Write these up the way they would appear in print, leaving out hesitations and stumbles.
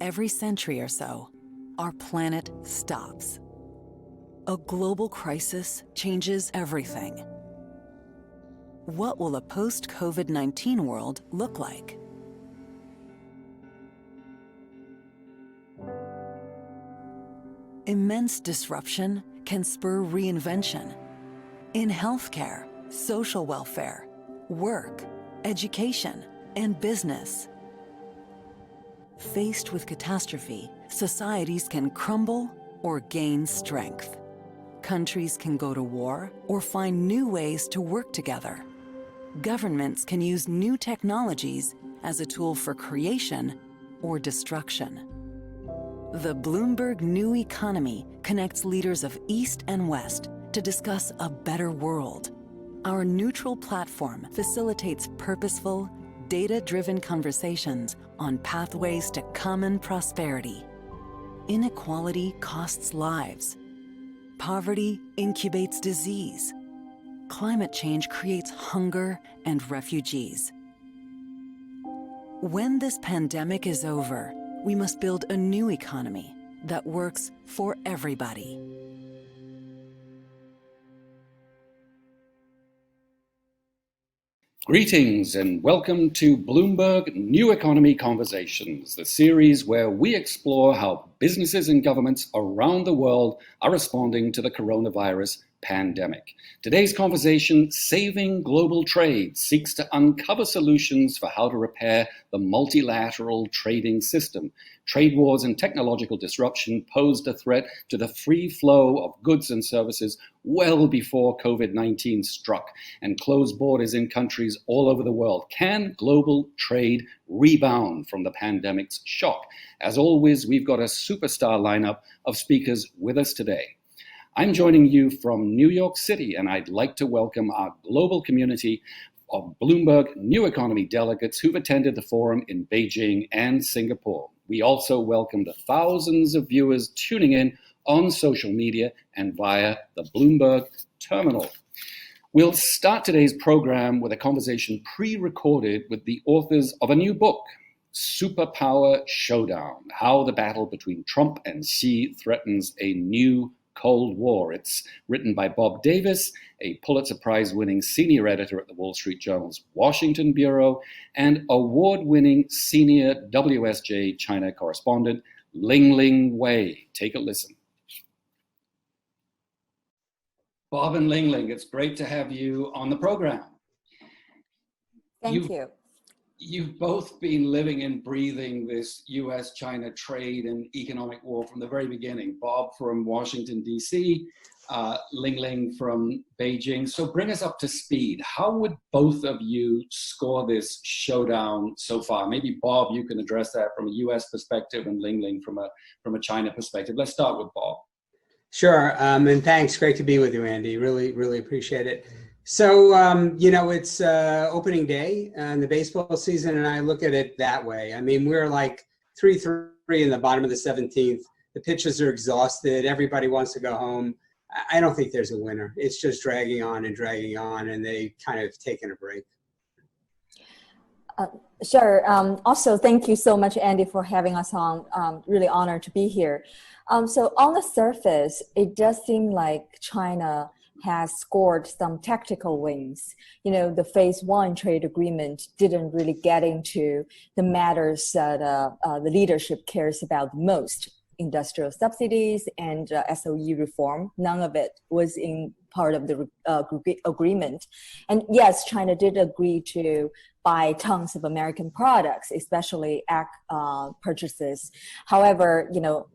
Every century or so, our planet stops. A global crisis changes everything. What will a post-COVID-19 world look like? Immense disruption can spur reinvention in healthcare, social welfare, work, education, and business. Faced with catastrophe, societies can crumble or gain strength. Countries can go to war or find new ways to work together. Governments can use new technologies as a tool for creation or destruction. The Bloomberg New Economy connects leaders of East and West to discuss a better world. Our neutral platform facilitates purposeful, data-driven conversations on pathways to common prosperity. Inequality costs lives. Poverty incubates disease. Climate change creates hunger and refugees. When this pandemic is over, we must build a new economy that works for everybody. Greetings and welcome to Bloomberg New Economy Conversations, the series where we explore how businesses and governments around the world are responding to the coronavirus pandemic. Today's conversation, Saving Global Trade, seeks to uncover solutions for how to repair the multilateral trading system. Trade wars and technological disruption posed a threat to the free flow of goods and services well before COVID-19 struck and closed borders in countries all over the world. Can global trade rebound from the pandemic's shock? As always, we've got a superstar lineup of speakers with us today. I'm joining you from New York City, and I'd like to welcome our global community of Bloomberg New Economy delegates who've attended the forum in Beijing and Singapore. We also welcome the thousands of viewers tuning in on social media and via the Bloomberg terminal. We'll start today's program with a conversation pre-recorded with the authors of a new book, Superpower Showdown: How the Battle Between Trump and Xi Threatens a New Cold War. It's written by Bob Davis, a Pulitzer Prize-winning senior editor at the Wall Street Journal's Washington Bureau, and award-winning senior WSJ China correspondent, Lingling Wei. Take a listen. Bob and Lingling, it's great to have you on the program. Thank you. You've both been living and breathing this U.S. China trade and economic war from the very beginning. Bob from Washington, D.C., Lingling from Beijing. So bring us up to speed. How would both of you score this showdown so far? Maybe Bob, you can address that from a U.S. perspective, and Lingling from a China perspective. Let's start with Bob. Sure, and thanks. Great to be with you, Andy. Really appreciate it. So, it's opening day in the baseball season, and I look at it that way. I mean, we're like 3-3 in the bottom of the 17th. The pitchers are exhausted. Everybody wants to go home. I don't think there's a winner. It's just dragging on, and they kind of taken a break. Sure. Also, thank you so much, Andy, for having us on. Really honored to be here. So on the surface, it does seem like China has scored some tactical wins. The phase one trade agreement didn't really get into the matters that the leadership cares about the most. Industrial subsidies and SOE reform, none of it was in part of the agreement. And yes, China did agree to buy tons of American products, especially ag purchases. However,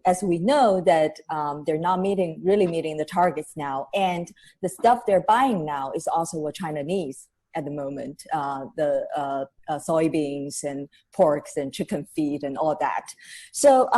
as we know that they're not really meeting the targets now, and the stuff they're buying now is also what China needs at the moment, the soybeans and porks and chicken feed and all that. So,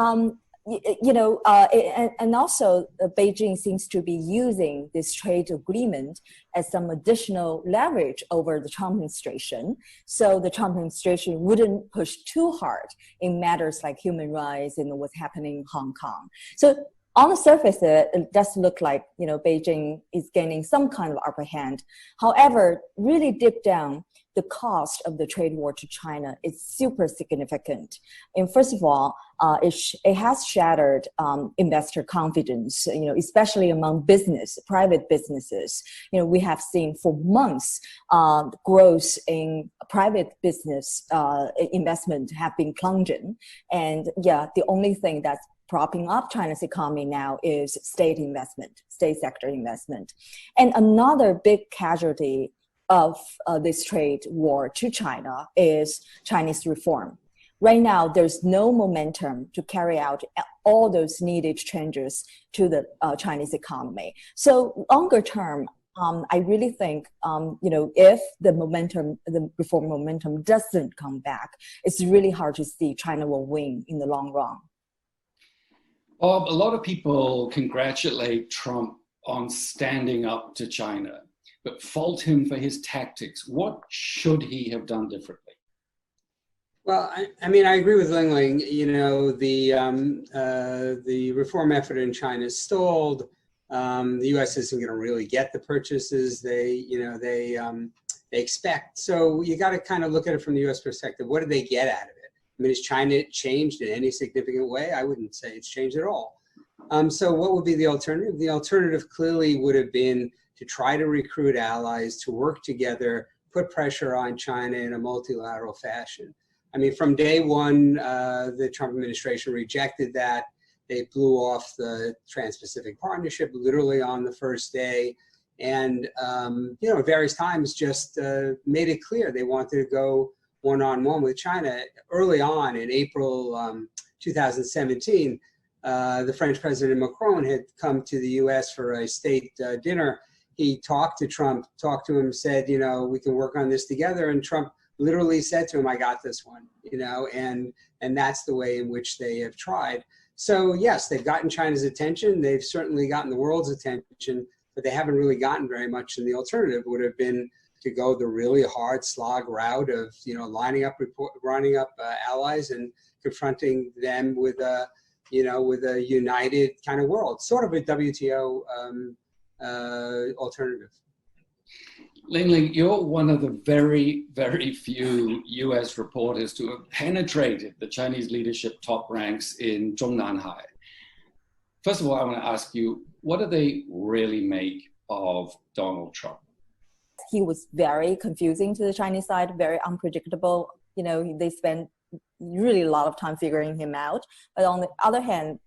and also Beijing seems to be using this trade agreement as some additional leverage over the Trump administration. So the Trump administration wouldn't push too hard in matters like human rights and what's happening in Hong Kong. So on the surface, it does look like, Beijing is gaining some kind of upper hand. However, really deep down, the cost of the trade war to China is super significant. And first of all, it has shattered investor confidence, especially among private businesses. We have seen for months growth in private business investment have been plunging. And the only thing that's propping up China's economy now is state sector investment. And another big casualty of this trade war to China is Chinese reform. Right now, there's no momentum to carry out all those needed changes to the Chinese economy. So longer term, I really think, if the reform momentum doesn't come back, it's really hard to see China will win in the long run. Bob, a lot of people congratulate Trump on standing up to China, but fault him for his tactics. What should he have done differently? Well, I mean, I agree with Lingling. The reform effort in China stalled. The U.S. isn't going to really get the purchases they expect. So you got to kind of look at it from the U.S. perspective. What did they get out of it? I mean, has China changed in any significant way? I wouldn't say it's changed at all. So what would be the alternative? The alternative clearly would have been to try to recruit allies, to work together, put pressure on China in a multilateral fashion. I mean, from day one, the Trump administration rejected that. They blew off the Trans-Pacific Partnership literally on the first day. And, at various times just made it clear they wanted to go one-on-one with China. Early on in April 2017, the French President Macron had come to the U.S. for a state dinner. He talked to Trump, said, we can work on this together. And Trump literally said to him, I got this one, and that's the way in which they have tried. So yes, they've gotten China's attention. They've certainly gotten the world's attention, but they haven't really gotten very much. And the alternative would have been to go the really hard slog route of, lining up allies and confronting them with a united kind of world, sort of a WTO alternative. Lingling, you're one of the very, very few U.S. reporters to have penetrated the Chinese leadership top ranks in Zhongnanhai. First of all, I want to ask you, what do they really make of Donald Trump? He was very confusing to the Chinese side, very unpredictable. They spent really a lot of time figuring him out. But on the other hand,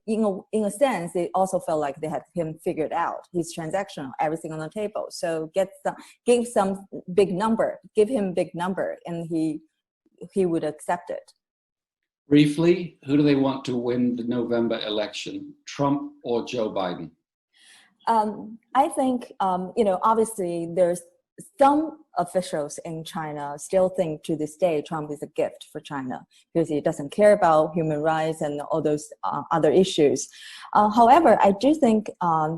in a sense, they also felt like they had him figured out. He's transactional, everything on the table. So give him big number, and he would accept it. Briefly, who do they want to win the November election, Trump or Joe Biden? I think, obviously there's some officials in China still think to this day Trump is a gift for China because he doesn't care about human rights and all those other issues. However, I do think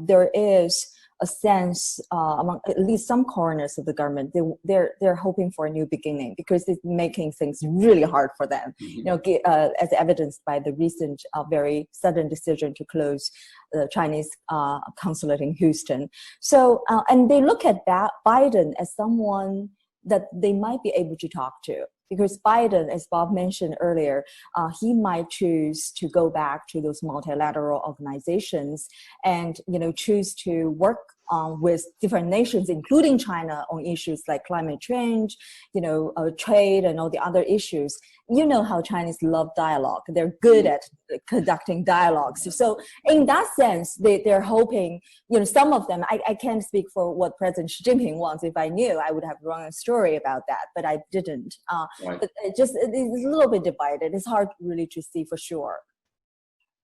there is a sense among at least some corners of the government, they're hoping for a new beginning because it's making things really hard for them. Mm-hmm. As evidenced by the recent very sudden decision to close the Chinese consulate in Houston. So, and they look at Biden as someone that they might be able to talk to. Because Biden, as Bob mentioned earlier, he might choose to go back to those multilateral organizations and, choose to work with different nations, including China, on issues like climate change, trade and all the other issues. You know how Chinese love dialogue. They're good at conducting dialogues. So in that sense, they're hoping, some of them, I can't speak for what President Xi Jinping wants. If I knew, I would have run a story about that, but I didn't. Right. But it's a little bit divided. It's hard really to see for sure.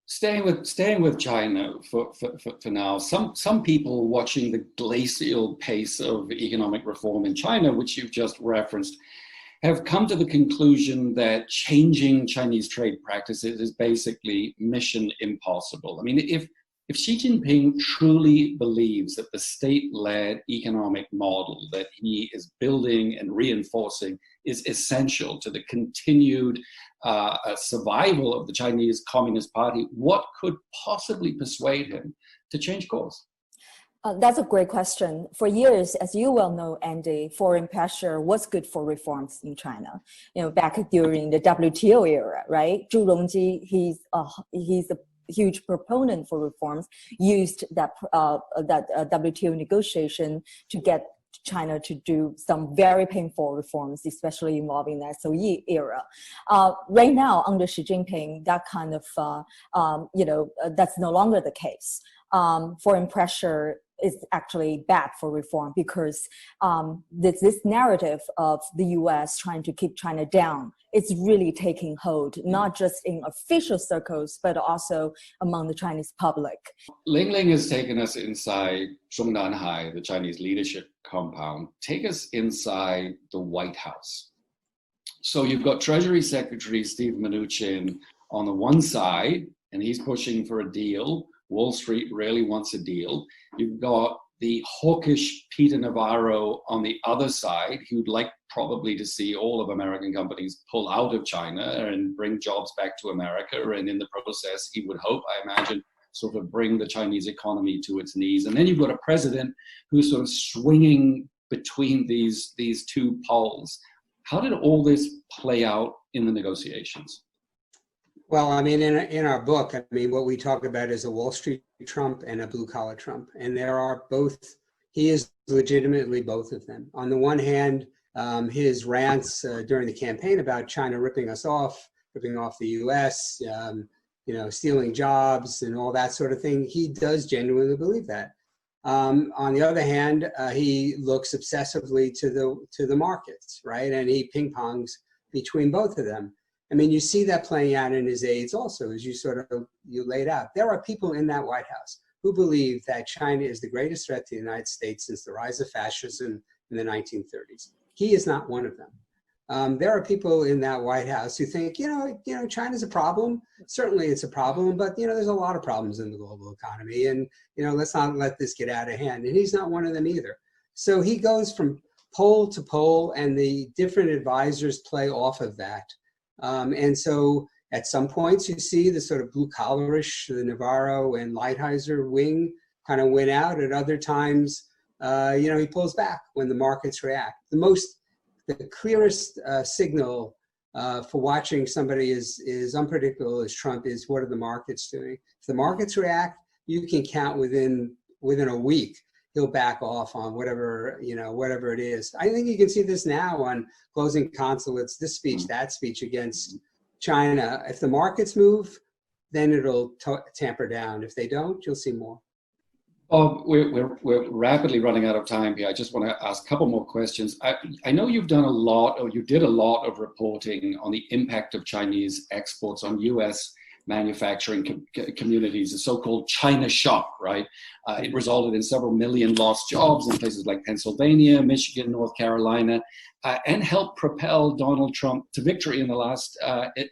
Staying with China for now, some people watching the glacial pace of economic reform in China, which you've just referenced, have come to the conclusion that changing Chinese trade practices is basically mission impossible. I mean, if If Xi Jinping truly believes that the state-led economic model that he is building and reinforcing is essential to the continued survival of the Chinese Communist Party, what could possibly persuade him to change course? That's a great question. For years, as you well know, Andy, foreign pressure was good for reforms in China. Back during the WTO era, right? Zhu Rongji, he's a huge proponent for reforms, used that WTO negotiation to get China to do some very painful reforms, especially involving the SOE era. Right now, under Xi Jinping, that kind of, that's no longer the case. Foreign pressure is actually bad for reform because this narrative of the U.S. trying to keep China down, it's really taking hold, not just in official circles, but also among the Chinese public. Lingling has taken us inside Zhongnanhai, the Chinese leadership compound. Take us inside the White House. So you've got Treasury Secretary Steve Mnuchin on the one side, and he's pushing for a deal. Wall Street really wants a deal. You've got the hawkish Peter Navarro on the other side, who'd like probably to see all of American companies pull out of China and bring jobs back to America. And in the process, he would hope, I imagine, sort of bring the Chinese economy to its knees. And then you've got a president who's sort of swinging between these two poles. How did all this play out in the negotiations? Well, I mean, in our book, I mean, what we talk about is a Wall Street Trump and a blue collar Trump. And there are both, he is legitimately both of them. On the one hand, his rants during the campaign about China ripping off the US, stealing jobs and all that sort of thing, he does genuinely believe that. On the other hand, he looks obsessively to the markets, right? And he ping-pongs between both of them. I mean, you see that playing out in his aides also, as you laid out. There are people in that White House who believe that China is the greatest threat to the United States since the rise of fascism in the 1930s. He is not one of them. There are people in that White House who think, China's a problem. Certainly it's a problem, but, there's a lot of problems in the global economy. And, let's not let this get out of hand. And he's not one of them either. So he goes from pole to pole, and the different advisors play off of that. And so at some points you see the sort of blue collarish, the Navarro and Lighthizer wing kind of win out. At other times, he pulls back when the markets react. The clearest signal for watching somebody is unpredictable as Trump is, what are the markets doing? If the markets react, you can count within a week he'll back off on whatever it is. I think you can see this now on closing consulates, this speech, that speech against China. If the markets move, then it'll tamper down. If they don't, you'll see more. Bob, we're rapidly running out of time here. I just want to ask a couple more questions. I know you've done you did a lot of reporting on the impact of Chinese exports on U.S. manufacturing communities, the so-called China shock, right? It resulted in several million lost jobs in places like Pennsylvania, Michigan, North Carolina, and helped propel Donald Trump to victory in the last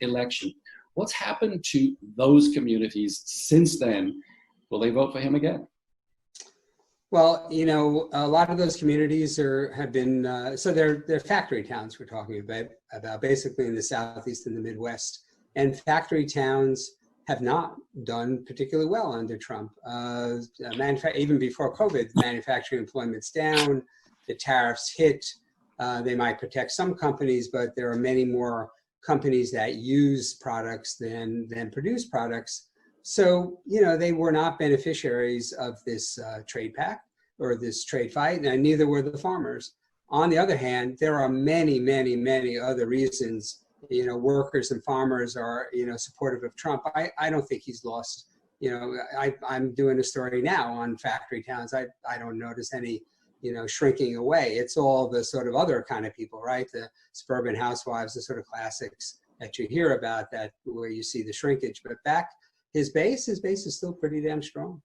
election. What's happened to those communities since then? Will they vote for him again? Well, a lot of those communities have been, they're factory towns we're talking about basically in the Southeast and the Midwest. And factory towns have not done particularly well under Trump. Even before COVID, manufacturing employment's down, the tariffs hit. They might protect some companies, but there are many more companies that use products than produce products. So, they were not beneficiaries of this trade pact or this trade fight, and neither were the farmers. On the other hand, there are many, many, many other reasons workers and farmers are, supportive of Trump. I don't think he's lost. I'm doing a story now on factory towns. I don't notice any, shrinking away. It's all the sort of other kind of people, right? The suburban housewives, the sort of classics that you hear about that where you see the shrinkage. But his base is still pretty damn strong.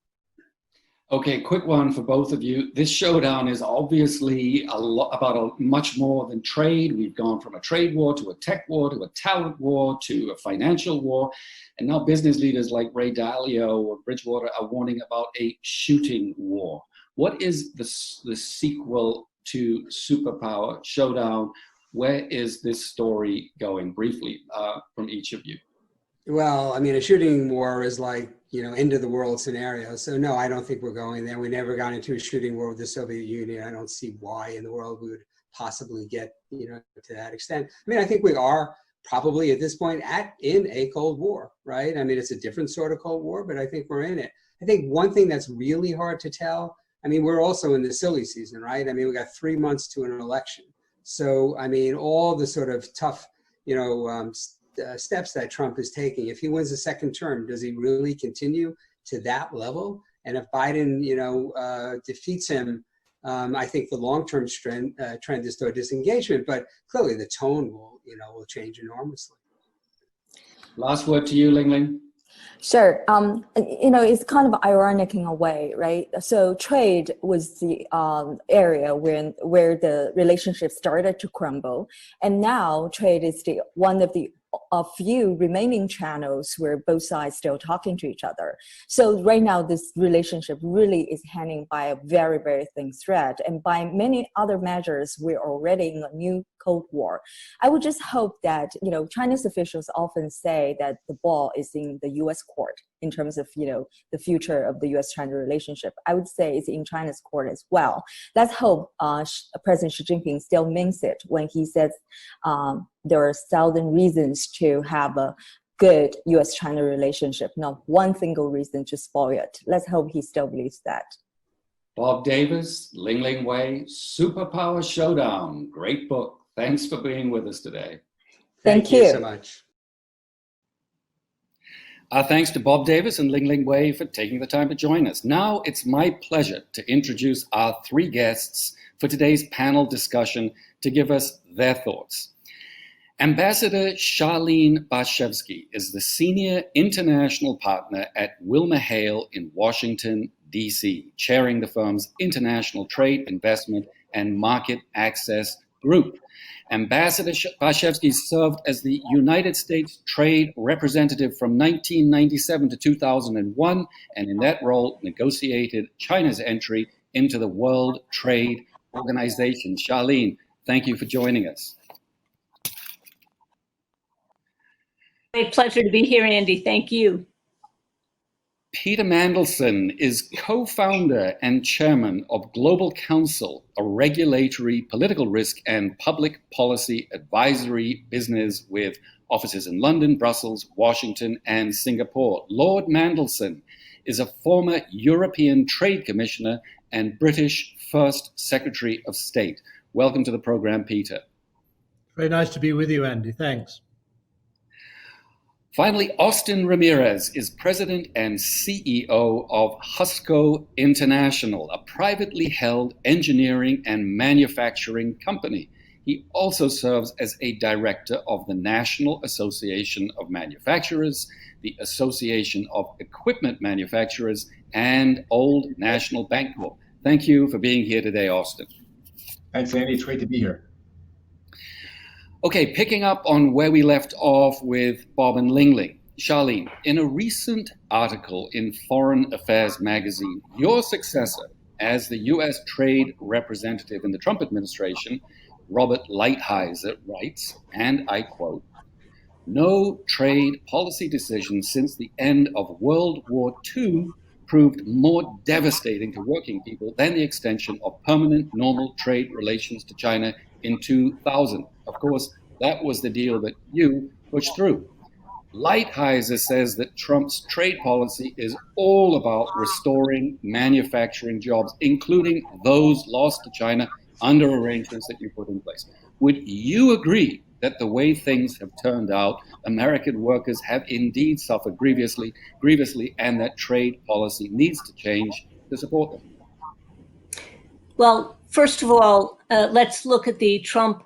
Okay, quick one for both of you. This showdown is obviously about much more than trade. We've gone from a trade war to a tech war to a talent war to a financial war. And now business leaders like Ray Dalio or Bridgewater are warning about a shooting war. What is the sequel to Superpower Showdown? Where is this story going? Briefly, from each of you. Well, I mean, a shooting war is like, end of the world scenario. So no, I don't think we're going there. We never got into a shooting war with the Soviet Union. I don't see why in the world we would possibly get, to that extent. I mean, I think we are probably at this point in a Cold War, right? I mean, it's a different sort of Cold War, but I think we're in it. I think one thing that's really hard to tell, I mean, we're also in the silly season, right? I mean, we got 3 months to an election. So, I mean, all the sort of tough, steps that Trump is taking. If he wins a second term, does he really continue to that level? And if Biden, defeats him, I think the long-term trend is toward disengagement. But clearly, the tone will change enormously. Last word to you, Lingling. Sure. It's kind of ironic in a way, right? So trade was the area where the relationship started to crumble, and now trade is one of the few remaining channels where both sides still talking to each other. So right now, this relationship really is hanging by a very, very thin thread, and by many other measures, we're already in a new Cold War. I would just hope that, China's officials often say that the ball is in the U.S. court in terms of, the future of the U.S. China relationship. I would say it's in China's court as well. Let's hope President Xi Jinping still means it when he says there are 1,000 reasons to have a good U.S. China relationship, not one single reason to spoil it. Let's hope he still believes that. Bob Davis, Lingling Wei, Superpower Showdown. Great book. Thanks for being with us today. Thank you so much. Our thanks to Bob Davis and Lingling Wei for taking the time to join us. Now it's my pleasure to introduce our 3 guests for today's panel discussion to give us their thoughts. Ambassador Charlene Barshefsky is the Senior International Partner at WilmerHale in Washington, D.C., chairing the firm's International Trade, Investment, and Market Access Group. Ambassador Barshefsky served as the United States Trade Representative from 1997 to 2001, and in that role negotiated China's entry into the World Trade Organization. Charlene, thank you for joining us. Great pleasure to be here, Andy. Thank you. Peter Mandelson is co-founder and chairman of Global Counsel, a regulatory, political risk, and public policy advisory business with offices in London, Brussels, Washington, and Singapore. Lord Mandelson is a former European Trade Commissioner and British First Secretary of State. Welcome to the program, Peter. Very nice to be with you, Andy. Thanks. Finally, Austin Ramirez is president and CEO of Husco International, a privately held engineering and manufacturing company. He also serves as a director of the National Association of Manufacturers, the Association of Equipment Manufacturers, and Old National Bank Corp. Thank you for being here today, Austin. Thanks, Andy. It's great to be here. Okay, picking up on where we left off with Bob and Lingling. Charlene, in a recent article in Foreign Affairs magazine, your successor as the U.S. Trade Representative in the Trump administration, Robert Lighthizer, writes, and I quote, "No trade policy decision since the end of World War II proved more devastating to working people than the extension of permanent normal trade relations to China in 2000. Of course, that was the deal that you pushed through. Lighthizer says that Trump's trade policy is all about restoring manufacturing jobs, including those lost to China under arrangements that you put in place. Would you agree that the way things have turned out, American workers have indeed suffered grievously, and that trade policy needs to change to support them?" Well, first of all, let's look at the Trump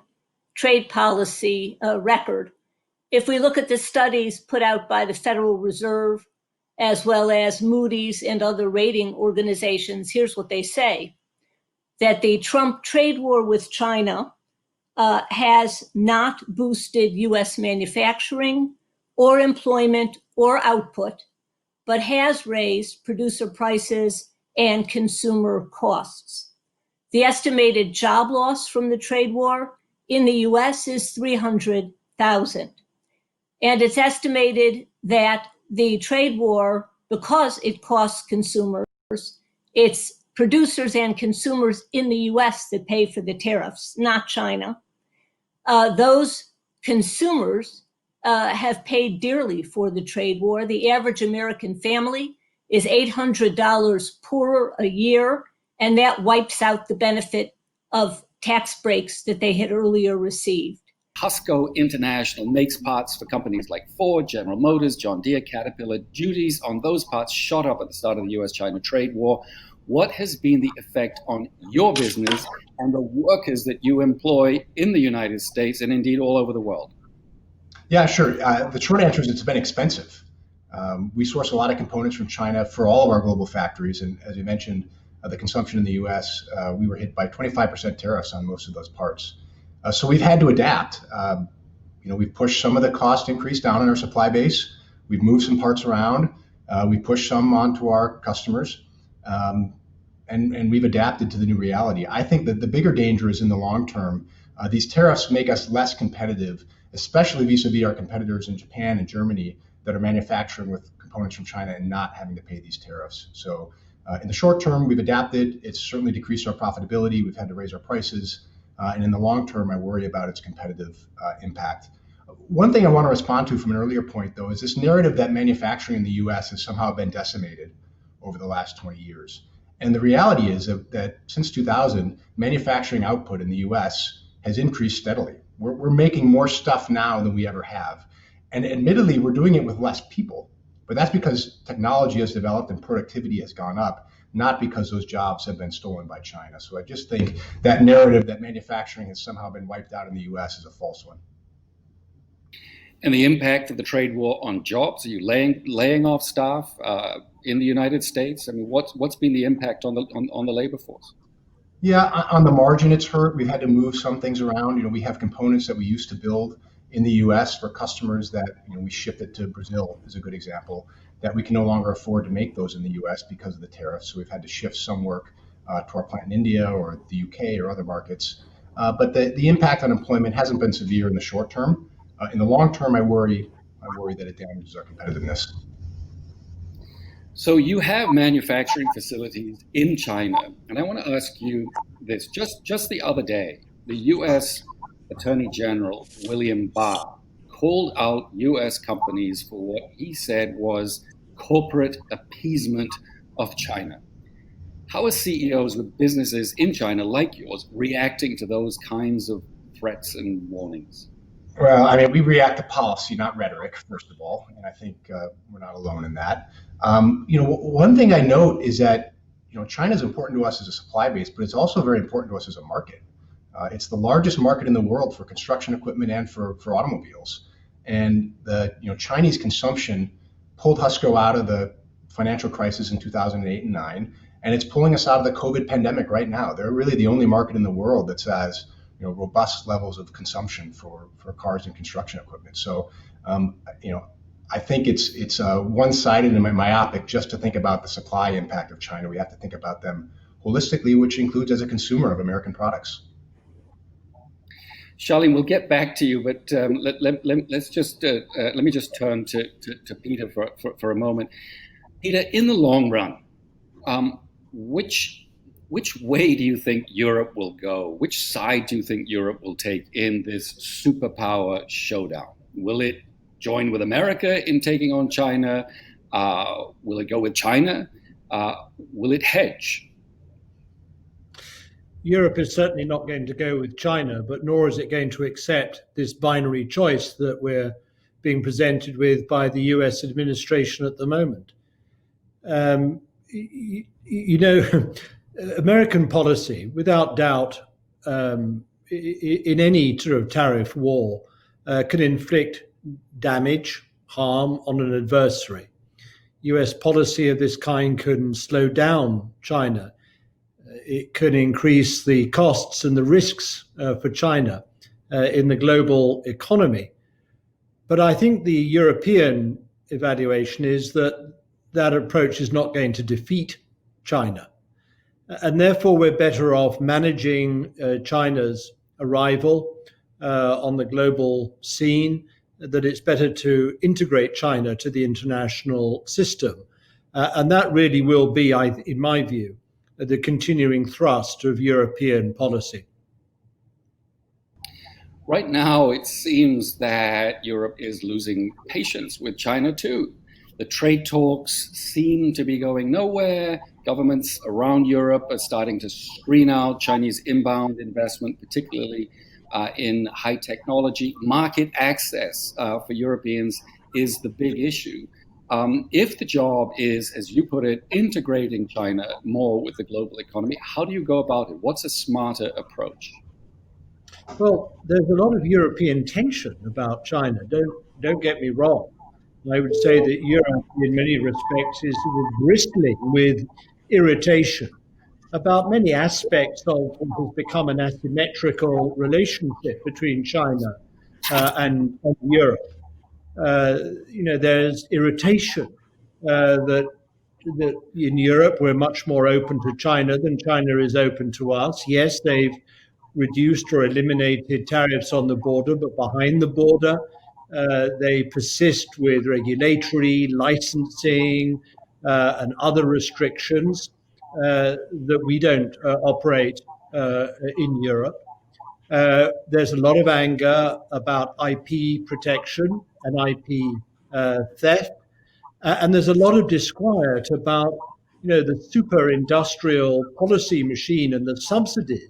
trade policy record. If we look at the studies put out by the Federal Reserve, as well as Moody's and other rating organizations, here's what they say: that the Trump trade war with China has not boosted U.S. manufacturing or employment or output, but has raised producer prices and consumer costs. The estimated job loss from the trade war in the U.S. is 300,000. And it's estimated that the trade war, because it costs consumers, it's producers and consumers in the U.S. that pay for the tariffs, not China. Those consumers have paid dearly for the trade war. The average American family is $800 poorer a year, and that wipes out the benefit of tax breaks that they had earlier received. Husco International makes parts for companies like Ford, General Motors, John Deere, Caterpillar. Duties on those parts shot up at the start of the U.S.-China trade war. What has been the effect on your business and the workers that you employ in the United States and indeed all over the world? Yeah, sure. The short answer is it's been expensive. We source a lot of components from China for all of our global factories. And as you mentioned, the consumption in the U.S., we were hit by 25% tariffs on most of those parts. So we've had to adapt. We've pushed some of the cost increase down in our supply base. We've moved some parts around. We pushed some onto our customers. And we've adapted to the new reality. I think that the bigger danger is in the long term. These tariffs make us less competitive, especially vis-a-vis our competitors in Japan and Germany that are manufacturing with components from China and not having to pay these tariffs. So in the short term, we've adapted. It's certainly decreased our profitability. We've had to raise our prices. And in the long term, I worry about its competitive impact. One thing I want to respond to from an earlier point, though, is this narrative that manufacturing in the U.S. has somehow been decimated over the last 20 years. And the reality is that since 2000, manufacturing output in the U.S. has increased steadily. We're making more stuff now than we ever have. And admittedly, we're doing it with less people. But that's because technology has developed and productivity has gone up, not because those jobs have been stolen by China. So I just think that narrative that manufacturing has somehow been wiped out in the U.S. is a false one. And the impact of the trade war on jobs? Are you laying off staff in the United States? I mean, what's been the impact on the labor force? Yeah, on the margin, it's hurt. We've had to move some things around. We have components that we used to build in the U.S. for customers that we ship it to Brazil, is a good example, that we can no longer afford to make those in the U.S. because of the tariffs. So we've had to shift some work to our plant in India or the U.K. or other markets. But the impact on employment hasn't been severe in the short term. In the long term, I worry that it damages our competitiveness. So you have manufacturing facilities in China, and I want to ask you this. Just the other day, the U.S. Attorney General William Barr called out U.S. companies for what he said was corporate appeasement of China. How are CEOs with businesses in China like yours reacting to those kinds of threats and warnings? Well, I mean, we react to policy, not rhetoric, first of all, and I think we're not alone in that. One thing I note is that China is important to us as a supply base, but it's also very important to us as a market. It's the largest market in the world for construction equipment and for automobiles. And the Chinese consumption pulled Husco out of the financial crisis in 2008 and 9, and it's pulling us out of the COVID pandemic right now. They're really the only market in the world that has robust levels of consumption for cars and construction equipment. So, I think it's one-sided and myopic just to think about the supply impact of China. We have to think about them holistically, which includes as a consumer of American products. Charlene, we'll get back to you, but let me just turn to Peter for a moment. Peter, in the long run, which way do you think Europe will go? Which side do you think Europe will take in this superpower showdown? Will it join with America in taking on China? Will it go with China? Will it hedge? Europe is certainly not going to go with China, but nor is it going to accept this binary choice that we're being presented with by the US administration at the moment. American policy, without doubt, in any sort of tariff war, can inflict damage, harm on an adversary. US policy of this kind can slow down China. It can increase the costs and the risks for China in the global economy. But I think the European evaluation is that that approach is not going to defeat China. And therefore, we're better off managing China's arrival on the global scene, that it's better to integrate China to the international system. And that really will be, in my view, the continuing thrust of European policy. Right now, it seems that Europe is losing patience with China too. The trade talks seem to be going nowhere. Governments around Europe are starting to screen out Chinese inbound investment, particularly in high technology. Market access for Europeans is the big issue. If the job is, as you put it, integrating China more with the global economy, how do you go about it? What's a smarter approach? Well, there's a lot of European tension about China. Don't get me wrong. I would say that Europe, in many respects, is bristling with irritation about many aspects of what has become an asymmetrical relationship between China and Europe. There's irritation that in Europe we're much more open to China than China is open to us. Yes, they've reduced or eliminated tariffs on the border, but behind the border, they persist with regulatory, licensing, and other restrictions that we don't operate in Europe. There's a lot of anger about IP protection and IP theft, and there's a lot of disquiet about the super industrial policy machine and the subsidies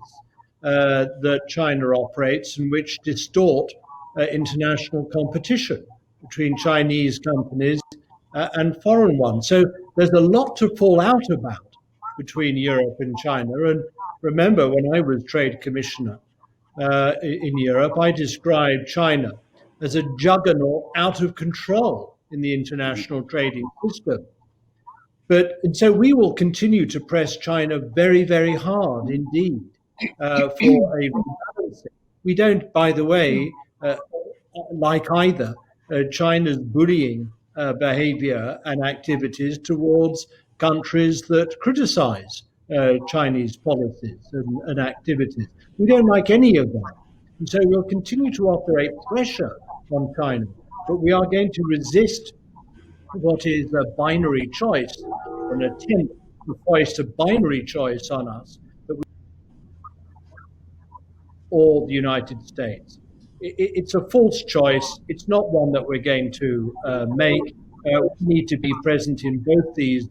that China operates, and which distort international competition between Chinese companies and foreign ones. So there's a lot to fall out about between Europe and China. And remember, when I was Trade Commissioner in Europe, I described China as a juggernaut out of control in the international trading system. And so we will continue to press China very, very hard indeed for a rebalancing. We don't, by the way, like either China's bullying behavior and activities towards countries that criticize Chinese policies and activities. We don't like any of that. And so we'll continue to operate pressure on China, but we are going to resist what is a binary choice, an attempt to foist a binary choice on us, or the United States. It's a false choice. It's not one that we're going to make. We need to be present in both these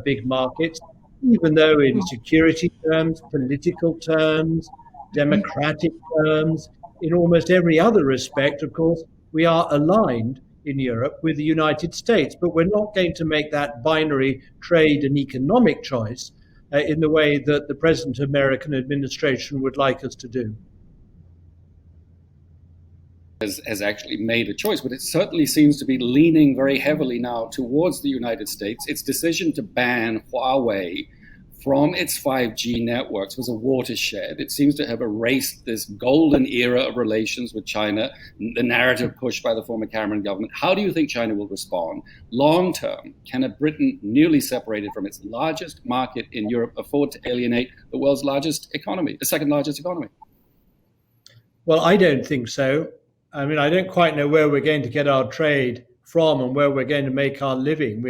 big markets, even though in security terms, political terms, democratic terms, in almost every other respect, of course, we are aligned in Europe with the United States. But we're not going to make that binary trade and economic choice in the way that the present American administration would like us to do. Has actually made a choice, but it certainly seems to be leaning very heavily now towards the United States. Its decision to ban Huawei from its 5G networks was a watershed. It seems to have erased this golden era of relations with China, the narrative pushed by the former Cameron government. How do you think China will respond? Long term, can a Britain newly separated from its largest market in Europe afford to alienate the world's largest economy, the second largest economy? Well, I don't think so. I mean, I don't quite know where we're going to get our trade from and where we're going to make our living.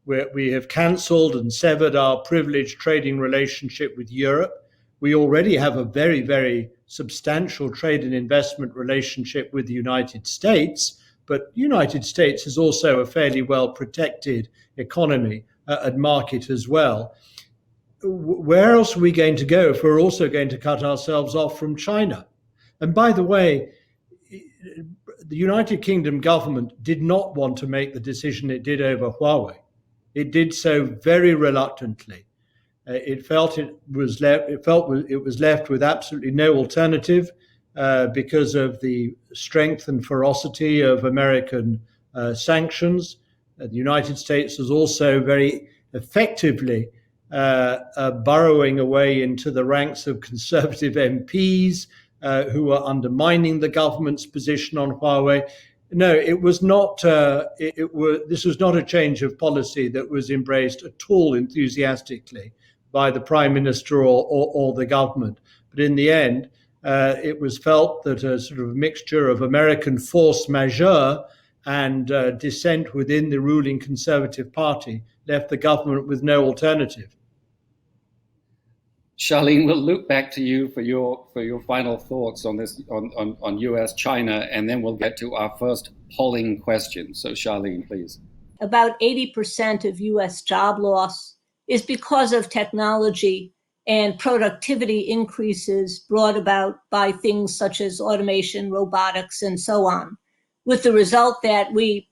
We have cancelled and severed our privileged trading relationship with Europe. We already have a very, very substantial trade and investment relationship with the United States, but the United States is also a fairly well protected economy and market as well. Where else are we going to go if we're also going to cut ourselves off from China? And by the way, the United Kingdom government did not want to make the decision it did over Huawei. It did so very reluctantly. It felt it was left with absolutely no alternative because of the strength and ferocity of American sanctions. The United States was also very effectively burrowing away into the ranks of conservative MPs who were undermining the government's position on Huawei. No, it was not. This was not a change of policy that was embraced at all enthusiastically by the Prime Minister or the government. But in the end, it was felt that a sort of mixture of American force majeure and dissent within the ruling Conservative Party left the government with no alternative. Charlene, we'll loop back to you for your final thoughts on this on U.S. China, and then we'll get to our first polling question. So, Charlene, please. About 80% of U.S. job loss is because of technology and productivity increases brought about by things such as automation, robotics, and so on, with the result that we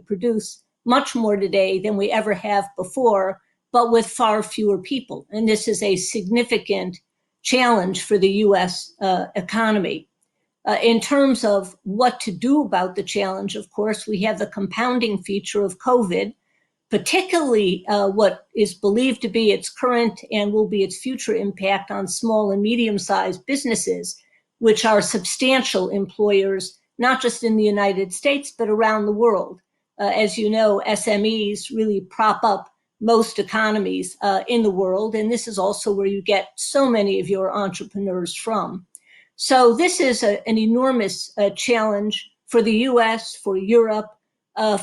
produce much more today than we ever have before, but with far fewer people. And this is a significant challenge for the U.S. Economy. In terms of what to do about the challenge, of course, we have the compounding feature of COVID, particularly what is believed to be its current and will be its future impact on small and medium-sized businesses, which are substantial employers, not just in the United States, but around the world. As you know, SMEs really prop up most economies in the world, and this is also where you get so many of your entrepreneurs from. So this is an enormous challenge for the US, for Europe,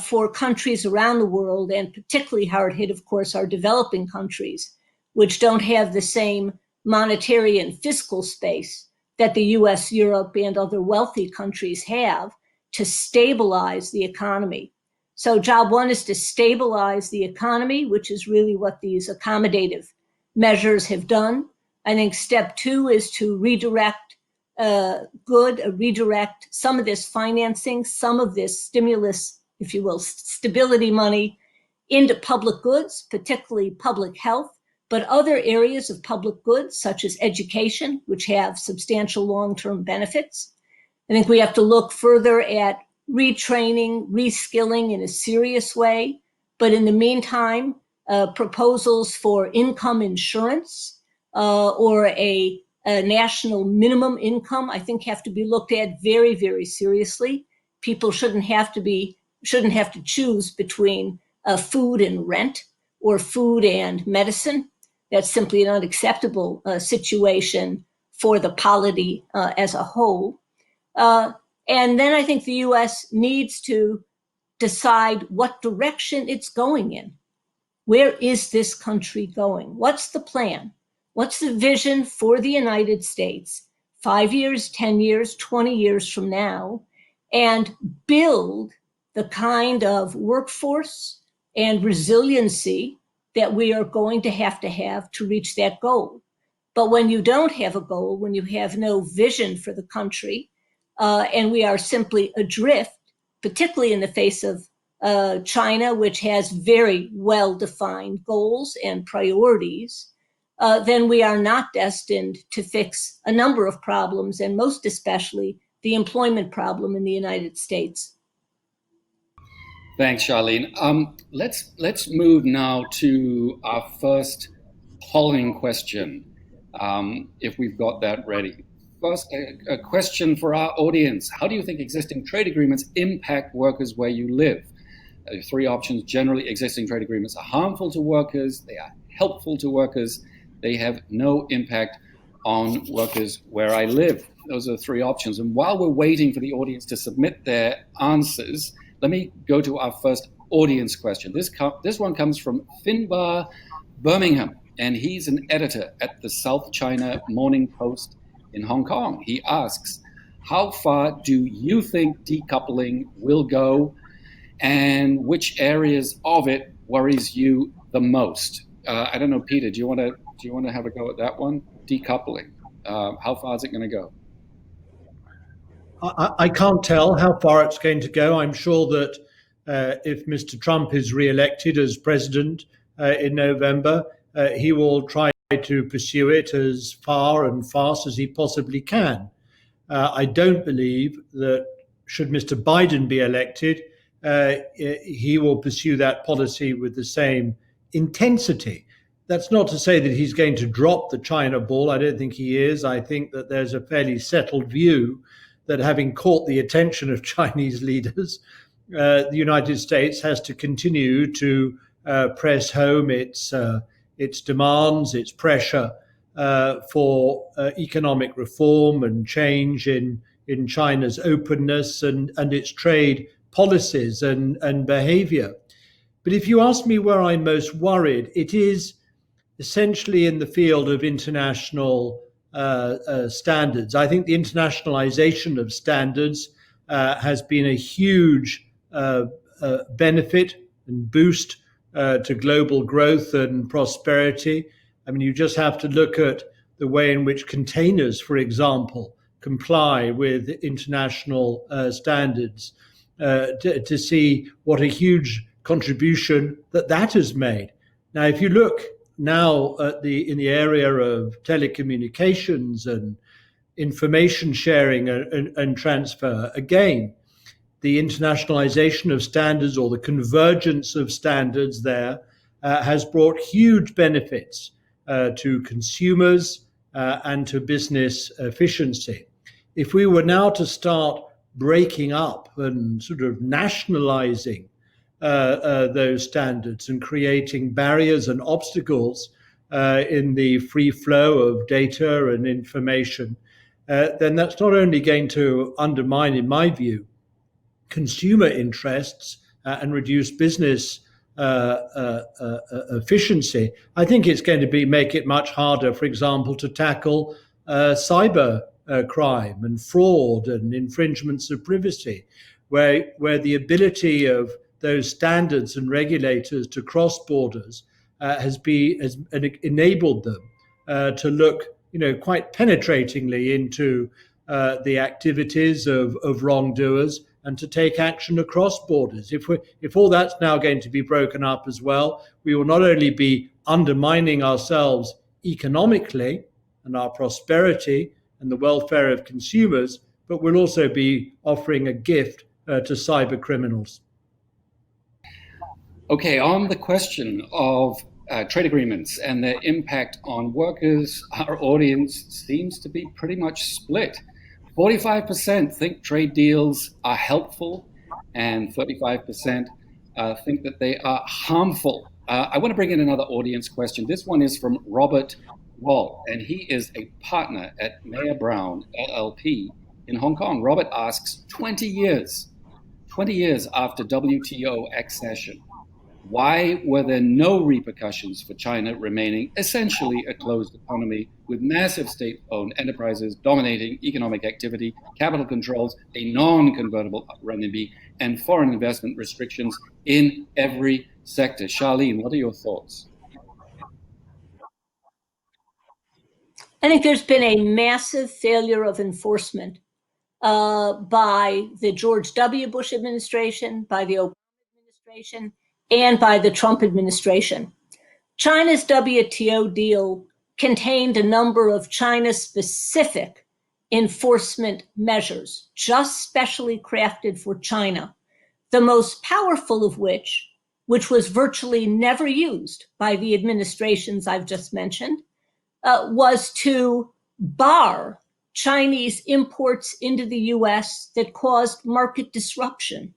for countries around the world, and particularly hard hit, of course, are developing countries, which don't have the same monetary and fiscal space that the US, Europe, and other wealthy countries have to stabilize the economy. So job one is to stabilize the economy, which is really what these accommodative measures have done. I think step two is to redirect some of this financing, some of this stimulus, if you will, stability money into public goods, particularly public health, but other areas of public goods, such as education, which have substantial long-term benefits. I think we have to look further at retraining, reskilling in a serious way. But in the meantime, proposals for income insurance or a national minimum income, I think, have to be looked at very, very seriously. People shouldn't have to choose between food and rent or food and medicine. That's simply an unacceptable situation for the polity as a whole. And then I think the U.S. needs to decide what direction it's going in. Where is this country going? What's the plan? What's the vision for the United States 5 years, 10 years, 20 years from now? And build the kind of workforce and resiliency that we are going to have to reach that goal. But when you don't have a goal, when you have no vision for the country, and we are simply adrift, particularly in the face of China, which has very well-defined goals and priorities, then we are not destined to fix a number of problems, and most especially the employment problem in the United States. Thanks, Charlene. Let's move now to our first polling question, if we've got that ready. First, a question for our audience. How do you think existing trade agreements impact workers where you live? Three options. Generally, existing trade agreements are harmful to workers. They are helpful to workers. They have no impact on workers where I live. Those are the three options. And while we're waiting for the audience to submit their answers, let me go to our first audience question. This one comes from Finbar Birmingham, and he's an editor at the South China Morning Post in Hong Kong. He asks, how far do you think decoupling will go, and which areas of it worries you the most? I don't know, Peter, do you want to have a go at that one? Decoupling. How far is it going to go? I can't tell how far it's going to go. I'm sure that if Mr. Trump is re-elected as president in November, he will try to pursue it as far and fast as he possibly can. I don't believe that should Mr. Biden be elected, he will pursue that policy with the same intensity. That's not to say that he's going to drop the China ball. I don't think he is. I think that there's a fairly settled view that having caught the attention of Chinese leaders, the United States has to continue to press home its demands, its pressure for economic reform and change in China's openness and its trade policies and behavior. But if you ask me where I'm most worried, it is essentially in the field of international standards. I think the internationalization of standards has been a huge benefit and boost to global growth and prosperity. I mean, you just have to look at the way in which containers, for example, comply with international standards to see what a huge contribution that has made. Now, if you look now at in the area of telecommunications and information sharing and transfer, again, the internationalization of standards or the convergence of standards there has brought huge benefits to consumers and to business efficiency. If we were now to start breaking up and sort of nationalizing those standards and creating barriers and obstacles in the free flow of data and information, then that's not only going to undermine, in my view, consumer interests and reduce business efficiency. I think it's going to make it much harder, for example, to tackle cyber crime and fraud and infringements of privacy, where the ability of those standards and regulators to cross borders has enabled them to look, quite penetratingly into the activities of wrongdoers and to take action across borders. If all that's now going to be broken up as well, we will not only be undermining ourselves economically and our prosperity and the welfare of consumers, but we'll also be offering a gift to cyber criminals. Okay, on the question of trade agreements and their impact on workers, our audience seems to be pretty much split. 45% think trade deals are helpful, and 35% think that they are harmful. I want to bring in another audience question. This one is from Robert Wall, and he is a partner at Mayer Brown LLP in Hong Kong. Robert asks, 20 years after WTO accession, why were there no repercussions for China remaining essentially a closed economy with massive state-owned enterprises dominating economic activity, capital controls, a non-convertible renminbi, and foreign investment restrictions in every sector? Charlene, what are your thoughts? I think there's been a massive failure of enforcement by the George W. Bush administration, by the Obama administration, and by the Trump administration. China's WTO deal contained a number of China-specific enforcement measures, just specially crafted for China, the most powerful of which was virtually never used by the administrations I've just mentioned, was to bar Chinese imports into the US that caused market disruption.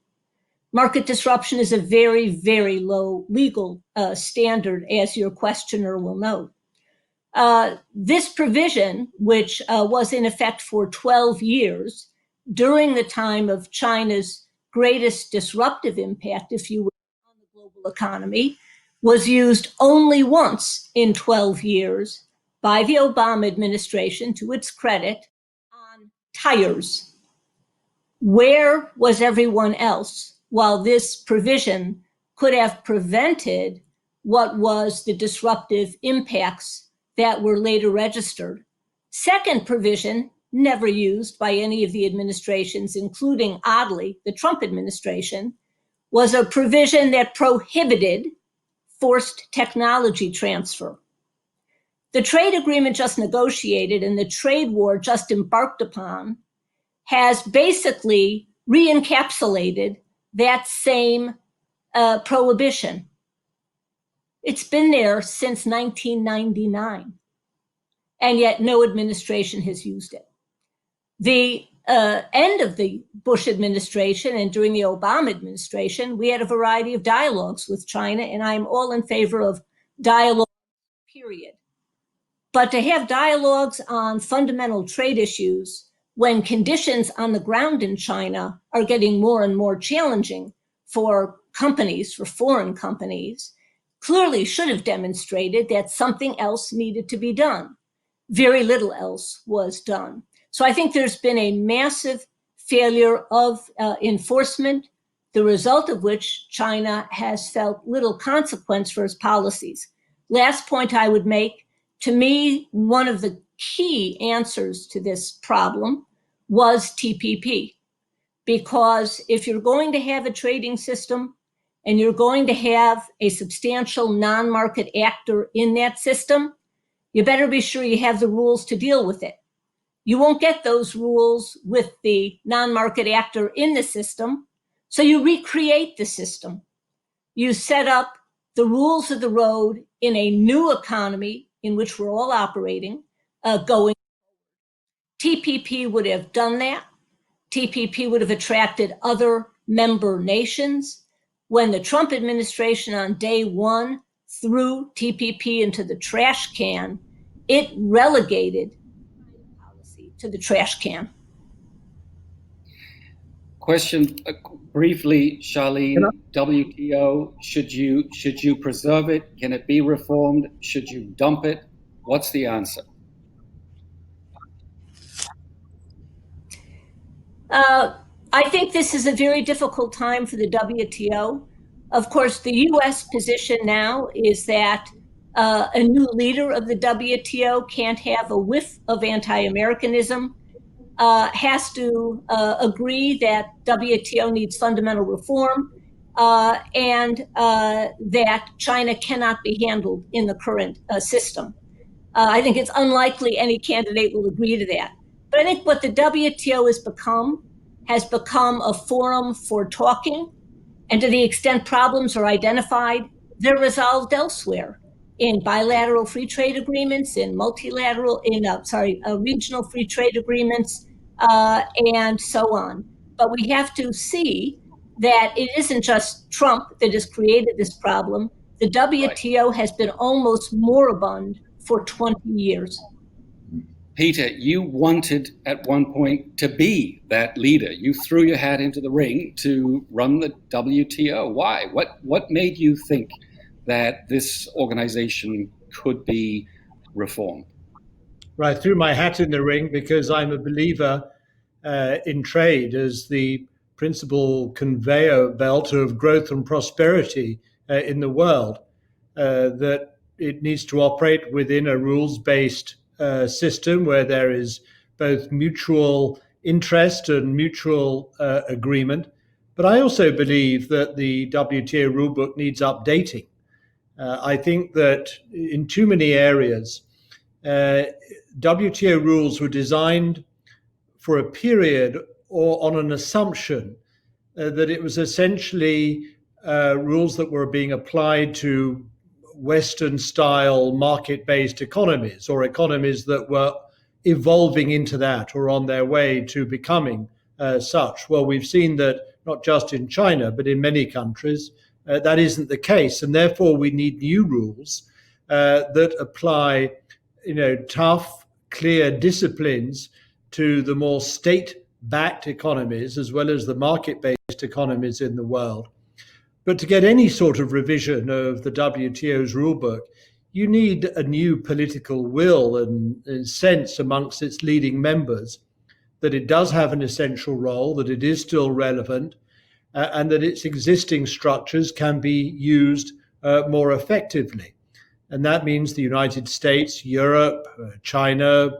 Market disruption is a very, very low legal standard, as your questioner will note. This provision, which was in effect for 12 years, during the time of China's greatest disruptive impact, if you will, on the global economy, was used only once in 12 years by the Obama administration, to its credit, on tires. Where was everyone else while this provision could have prevented what was the disruptive impacts that were later registered? Second provision, never used by any of the administrations, including, oddly, the Trump administration, was a provision that prohibited forced technology transfer. The trade agreement just negotiated and the trade war just embarked upon has basically re-encapsulated that same prohibition. It's been there since 1999, and yet no administration has used it. The end of the Bush administration and during the Obama administration, we had a variety of dialogues with China, and I'm all in favor of dialogue, period. But to have dialogues on fundamental trade issues when conditions on the ground in China are getting more and more challenging for companies, for foreign companies, clearly should have demonstrated that something else needed to be done. Very little else was done. So I think there's been a massive failure of enforcement, the result of which China has felt little consequence for its policies. Last point I would make, to me, one of the key answers to this problem was TPP. Because if you're going to have a trading system and you're going to have a substantial non-market actor in that system, you better be sure you have the rules to deal with it. You won't get those rules with the non-market actor in the system, so you recreate the system. You set up the rules of the road in a new economy in which we're all operating, going. TPP would have done that. TPP would have attracted other member nations. When the Trump administration on day one threw TPP into the trash can, it relegated policy to the trash can. Question briefly, Charlene. WTO, should you preserve it? Can it be reformed? Should you dump it? What's the answer? I think this is a very difficult time for the WTO. Of course, the U.S. position now is that a new leader of the WTO can't have a whiff of anti-Americanism, has to agree that WTO needs fundamental reform, and that China cannot be handled in the current system. I think it's unlikely any candidate will agree to that. But I think what the WTO has become a forum for talking, and to the extent problems are identified, they're resolved elsewhere in bilateral free trade agreements, in regional free trade agreements, and so on. But we have to see that it isn't just Trump that has created this problem. The WTO has been almost moribund for 20 years. Peter, you wanted at one point to be that leader. You threw your hat into the ring to run the WTO. Why? What made you think that this organization could be reformed? Right, I threw my hat in the ring because I'm a believer in trade as the principal conveyor belt of growth and prosperity in the world, that it needs to operate within a rules-based system where there is both mutual interest and mutual agreement. But I also believe that the WTO rulebook needs updating. I think that in too many areas, WTO rules were designed for a period or on an assumption that it was essentially rules that were being applied to Western-style market-based economies, or economies that were evolving into that or on their way to becoming such. Well, we've seen that not just in China, but in many countries, that isn't the case. And therefore, we need new rules that apply, tough, clear disciplines to the more state-backed economies, as well as the market-based economies in the world. But to get any sort of revision of the WTO's rulebook, you need a new political will and sense amongst its leading members that it does have an essential role, that it is still relevant, and that its existing structures can be used more effectively. And that means the United States, Europe, China,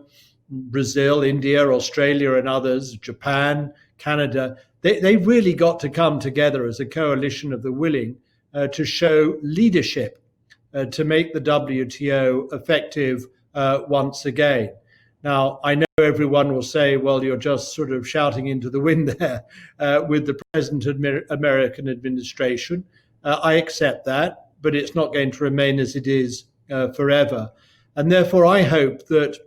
Brazil, India, Australia, and others, Japan, Canada, they've really got to come together as a coalition of the willing to show leadership to make the WTO effective once again. Now, I know everyone will say, well, you're just sort of shouting into the wind there with the present American administration. I accept that, but it's not going to remain as it is forever. And therefore, I hope that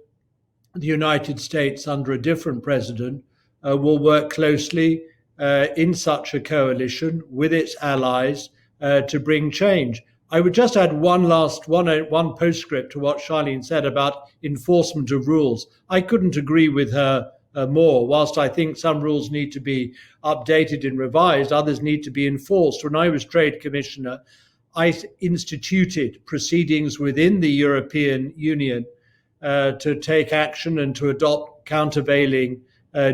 the United States, under a different president, will work closely in such a coalition with its allies to bring change. I would just add one postscript to what Charlene said about enforcement of rules. I couldn't agree with her more. Whilst I think some rules need to be updated and revised, others need to be enforced. When I was Trade Commissioner, I instituted proceedings within the European Union to take action and to adopt countervailing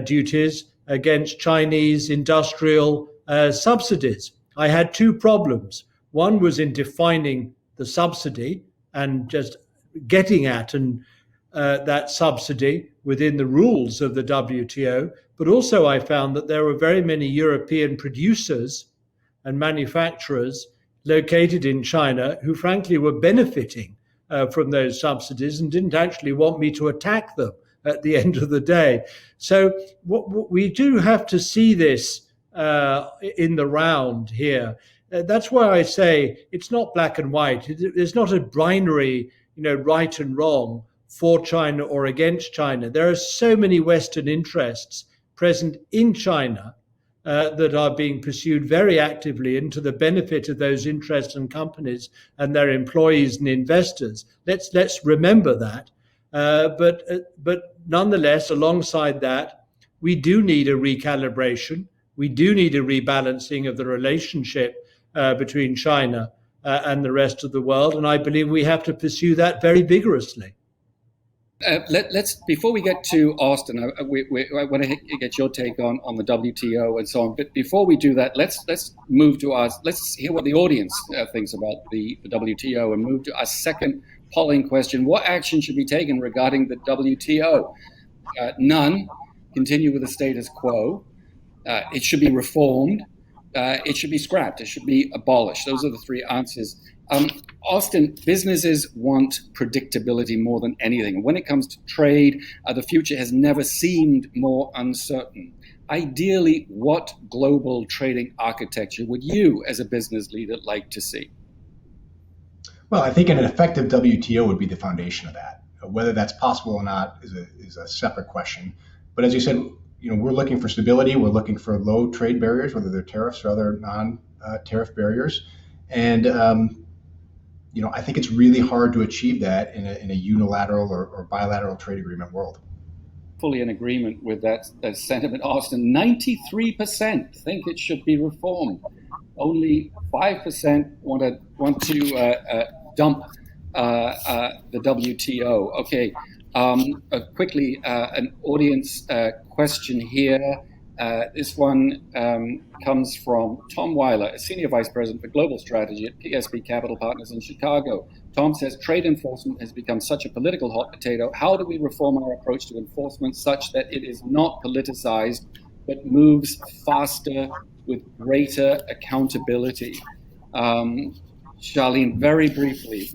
duties against Chinese industrial subsidies. I had two problems. One was in defining the subsidy and just getting at that subsidy within the rules of the WTO. But also I found that there were very many European producers and manufacturers located in China who frankly were benefiting from those subsidies and didn't actually want me to attack them at the end of the day. So what we do have to see this in the round here. That's why I say it's not black and white. There's not a binary, right and wrong for China or against China. There are so many Western interests present in China that are being pursued very actively and to the benefit of those interests and companies and their employees and investors. Let's remember that. But nonetheless, alongside that, we do need a recalibration. We do need a rebalancing of the relationship between China and the rest of the world. And I believe we have to pursue that very vigorously. Let's before we get to Austin, I want to get your take on the WTO and so on. But before we do that, let's move to let's hear what the audience thinks about the WTO and move to our second polling question. What action should be taken regarding the WTO? None. Continue with the status quo. It should be reformed. It should be scrapped. It should be abolished. Those are the three answers. Austin, businesses want predictability more than anything. When it comes to trade, the future has never seemed more uncertain. Ideally, what global trading architecture would you, as a business leader, like to see? Well, I think an effective WTO would be the foundation of that. Whether that's possible or not is a separate question. But as you said, we're looking for stability. We're looking for low trade barriers, whether they're tariffs or other non-tariff barriers. And I think it's really hard to achieve that in a unilateral or bilateral trade agreement world. Fully in agreement with that sentiment, Austin. 93% think it should be reformed. Only 5% want to dump the WTO. Okay. Quickly, an audience question here. This one comes from Tom Weiler, a Senior Vice President for Global Strategy at PSB Capital Partners in Chicago. Tom says, trade enforcement has become such a political hot potato. How do we reform our approach to enforcement such that it is not politicized, but moves faster with greater accountability? Charlene, very briefly,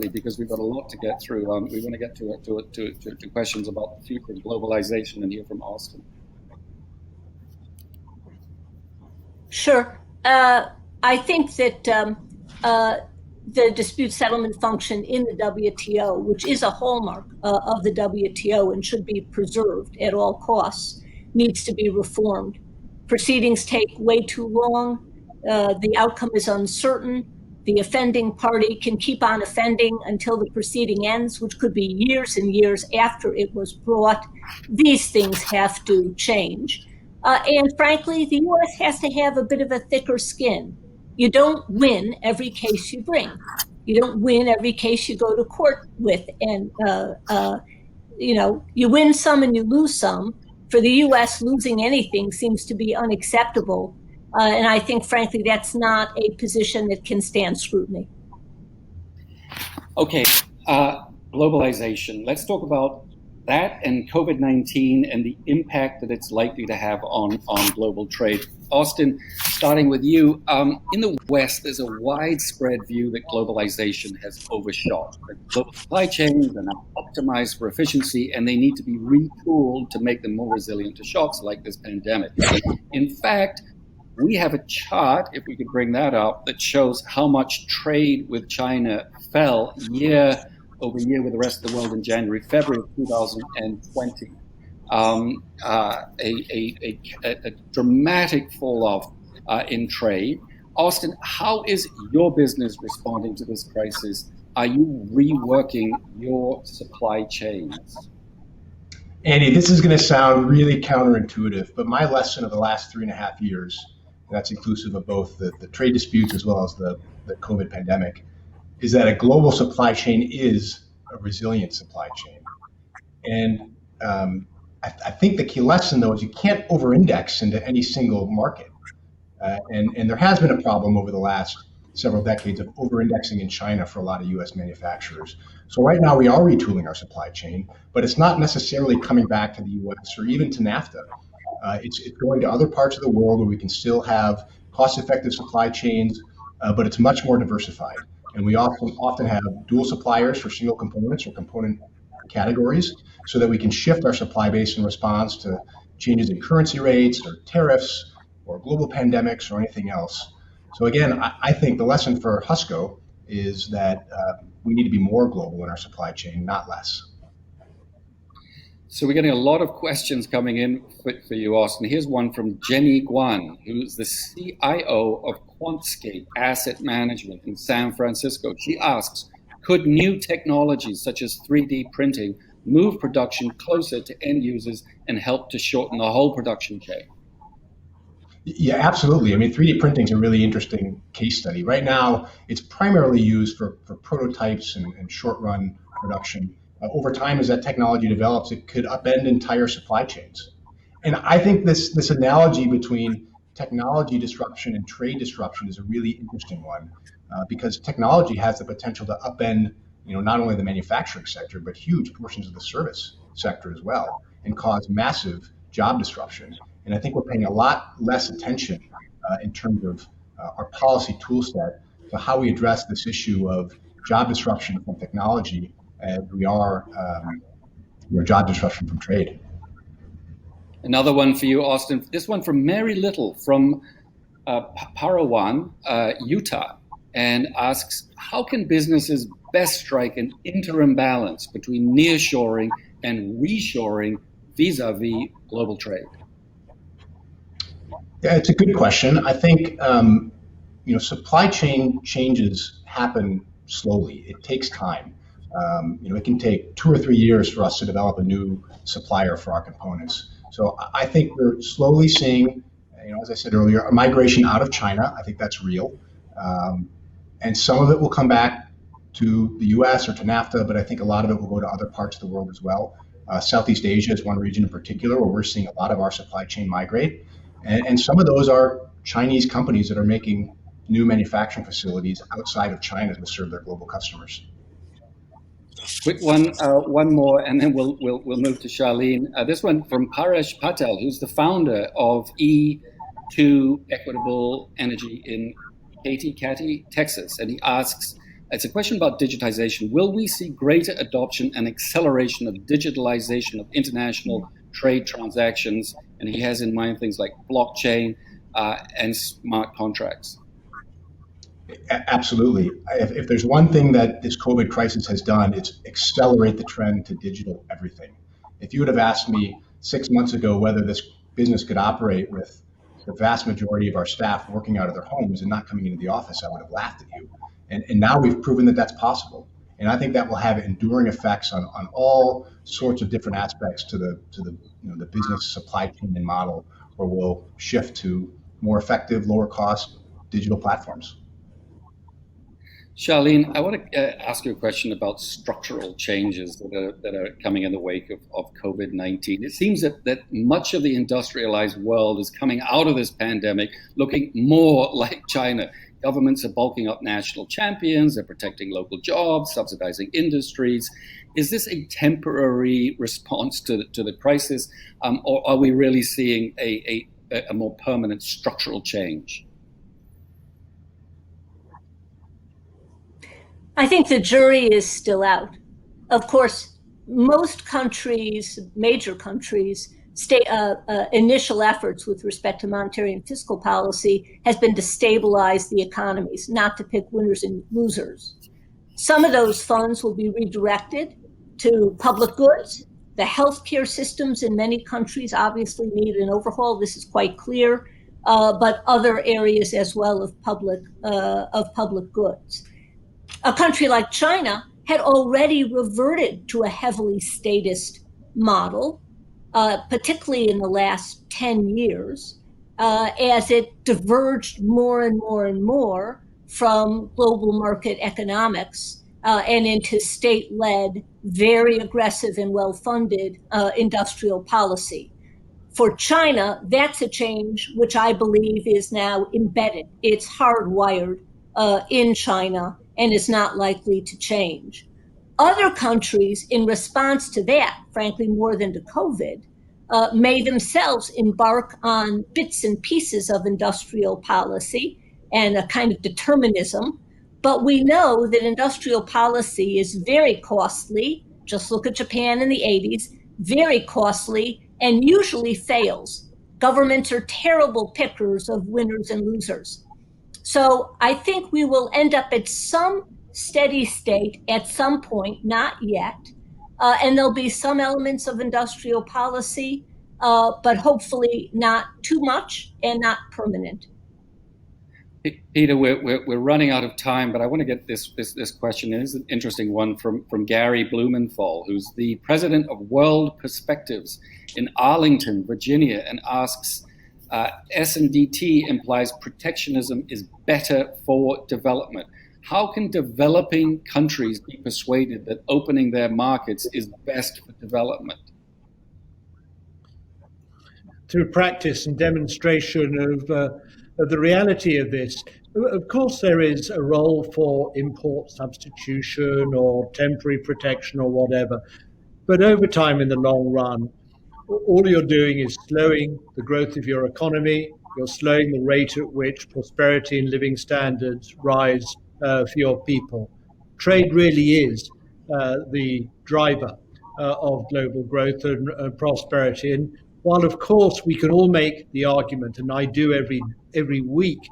because we've got a lot to get through. We want to get to questions about the future of globalization and hear from Austin. Sure. I think that the dispute settlement function in the WTO, which is a hallmark of the WTO and should be preserved at all costs, needs to be reformed. Proceedings take way too long. The outcome is uncertain. The offending party can keep on offending until the proceeding ends, which could be years and years after it was brought. These things have to change. And frankly, the U.S. has to have a bit of a thicker skin. You don't win every case you bring. You don't win every case you go to court with. And, you win some and you lose some. For the U.S., losing anything seems to be unacceptable. And I think, frankly, that's not a position that can stand scrutiny. Okay, globalization. Let's talk about that and COVID-19 and the impact that it's likely to have on global trade. Austin, starting with you. In the West, there's a widespread view that globalization has overshot. That global supply chains are now optimized for efficiency, and they need to be retooled to make them more resilient to shocks like this pandemic. In fact, we have a chart, if we could bring that up, that shows how much trade with China fell year over year with the rest of the world in January, February of 2020. A dramatic fall off in trade. Austin, how is your business responding to this crisis? Are you reworking your supply chains? Andy, this is going to sound really counterintuitive, but my lesson of the last 3.5 years, and that's inclusive of both the trade disputes as well as the COVID pandemic, is that a global supply chain is a resilient supply chain. And I think the key lesson, though, is you can't over-index into any single market. And there has been a problem over the last several decades of over-indexing in China for a lot of U.S. manufacturers. So right now we are retooling our supply chain, but it's not necessarily coming back to the U.S. or even to NAFTA. It's going to other parts of the world where we can still have cost-effective supply chains, but it's much more diversified. And we often have dual suppliers for single components or component categories so that we can shift our supply base in response to changes in currency rates or tariffs or global pandemics or anything else. So again, I think the lesson for Husco is that we need to be more global in our supply chain, not less. So we're getting a lot of questions coming in for you, Austin. Here's one from Jenny Guan, who's the CIO of Quantscape Asset Management in San Francisco. She asks, could new technologies such as 3D printing move production closer to end users and help to shorten the whole production chain? Yeah, absolutely. I mean, 3D printing is a really interesting case study. Right now, it's primarily used for prototypes and short-run production. Over time, as that technology develops, it could upend entire supply chains. And I think this analogy between technology disruption and trade disruption is a really interesting one, because technology has the potential to upend, not only the manufacturing sector, but huge portions of the service sector as well, and cause massive job disruption. And I think we're paying a lot less attention in terms of our policy tool set to how we address this issue of job disruption from technology as we are job disruption from trade. Another one for you, Austin. This one from Mary Little from Parawan, Utah, and asks, how can businesses best strike an interim balance between nearshoring and reshoring vis-a-vis global trade? Yeah, it's a good question. I think supply chain changes happen slowly. It takes time. It can take 2 or 3 years for us to develop a new supplier for our components. So I think we're slowly seeing, as I said earlier, a migration out of China. I think that's real. And some of it will come back to the U.S. or to NAFTA, but I think a lot of it will go to other parts of the world as well. Southeast Asia is one region in particular where we're seeing a lot of our supply chain migrate. And some of those are Chinese companies that are making new manufacturing facilities outside of China to serve their global customers. Quick one more, and then we'll move to Charlene. This one from Paresh Patel, who's the founder of E2 Equitable Energy in Katy, Texas, and he asks, it's a question about digitization. Will we see greater adoption and acceleration of digitalization of international trade transactions? And he has in mind things like blockchain and smart contracts. Absolutely. If there's one thing that this COVID crisis has done, it's accelerate the trend to digital everything. If you would have asked me 6 months ago whether this business could operate with the vast majority of our staff working out of their homes and not coming into the office, I would have laughed at you. And now we've proven that that's possible. And I think that will have enduring effects on all sorts of different aspects to the business supply chain and model, where we'll shift to more effective, lower cost digital platforms. Charlene, I want to ask you a question about structural changes that are coming in the wake of COVID-19. It seems that much of the industrialized world is coming out of this pandemic looking more like China. Governments are bulking up national champions, they're protecting local jobs, subsidizing industries. Is this a temporary response to the crisis, or are we really seeing a more permanent structural change? I think the jury is still out. Of course, most countries, major countries, initial efforts with respect to monetary and fiscal policy has been to stabilize the economies, not to pick winners and losers. Some of those funds will be redirected to public goods. The healthcare systems in many countries obviously need an overhaul. This is quite clear, but other areas as well of public goods. A country like China had already reverted to a heavily statist model, particularly in the last 10 years, as it diverged more and more and more from global market economics and into state-led, very aggressive and well-funded industrial policy. For China, that's a change which I believe is now embedded. It's hardwired in China and is not likely to change. Other countries, in response to that, frankly, more than to COVID, may themselves embark on bits and pieces of industrial policy and a kind of determinism. But we know that industrial policy is very costly. Just look at Japan in the 80s, very costly and usually fails. Governments are terrible pickers of winners and losers. So I think we will end up at some steady state at some point, not yet. And there'll be some elements of industrial policy, but hopefully not too much and not permanent. Peter, we're running out of time, but I want to get this question. It is an interesting one from Gary Blumenthal, who's the president of World Perspectives in Arlington, Virginia, and asks, S&DT implies protectionism is better for development. How can developing countries be persuaded that opening their markets is best for development? Through practice and demonstration of the reality of this. Of course, there is a role for import substitution or temporary protection or whatever. But over time, in the long run, all you're doing is slowing the growth of your economy. You're slowing the rate at which prosperity and living standards rise for your people. Trade really is the driver of global growth and prosperity. And while, of course, we can all make the argument, and I do every week,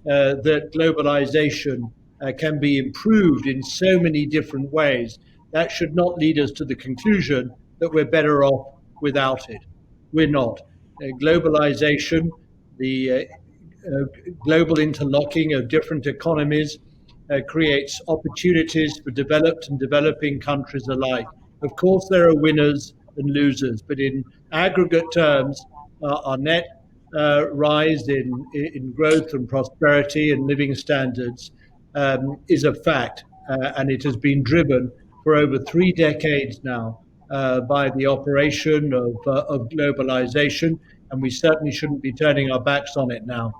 that globalization can be improved in so many different ways, that should not lead us to the conclusion that we're better off without it. We're not. Globalization, the global interlocking of different economies creates opportunities for developed and developing countries alike. Of course, there are winners and losers, but in aggregate terms, our net rise in growth and prosperity and living standards is a fact, and it has been driven for over 3 decades now by the operation of globalization, and we certainly shouldn't be turning our backs on it now.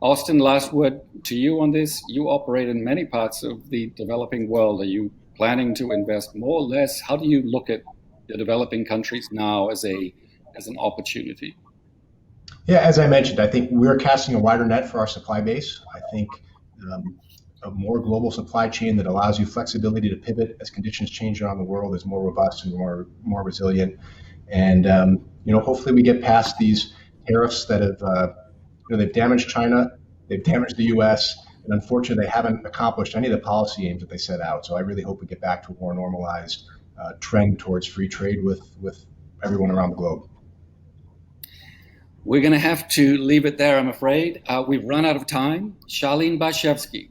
Austin, last word to you on this. You operate in many parts of the developing world. Are you planning to invest more or less? How do you look at the developing countries now as an opportunity? Yeah, as I mentioned, I think we're casting a wider net for our supply base. I think a more global supply chain that allows you flexibility to pivot as conditions change around the world is more robust and more resilient. And hopefully we get past these tariffs that have they've damaged China, they've damaged the U.S., and unfortunately they haven't accomplished any of the policy aims that they set out. So I really hope we get back to a more normalized trend towards free trade with everyone around the globe. We're going to have to leave it there, I'm afraid. We've run out of time. Charlene Barshefsky,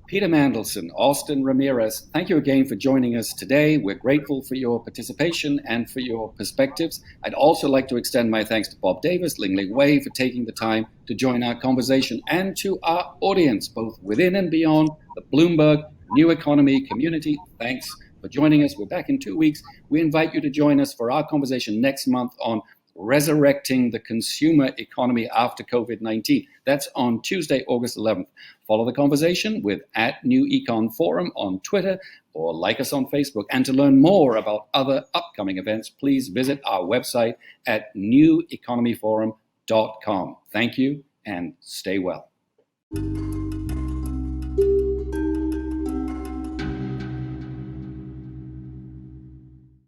Peter Mandelson, Austin Ramirez, thank you again for joining us today. We're grateful for your participation and for your perspectives. I'd also like to extend my thanks to Bob Davis, Lingling for taking the time to join our conversation, and to our audience, both within and beyond the Bloomberg New Economy community. Thanks for joining us. We're back in 2 weeks. We invite you to join us for our conversation next month on resurrecting the consumer economy after COVID-19. That's on Tuesday, August 11th. Follow the conversation with @NewEconForum on Twitter, or like us on Facebook. And to learn more about other upcoming events, please visit our website at neweconomyforum.com. Thank you and stay well.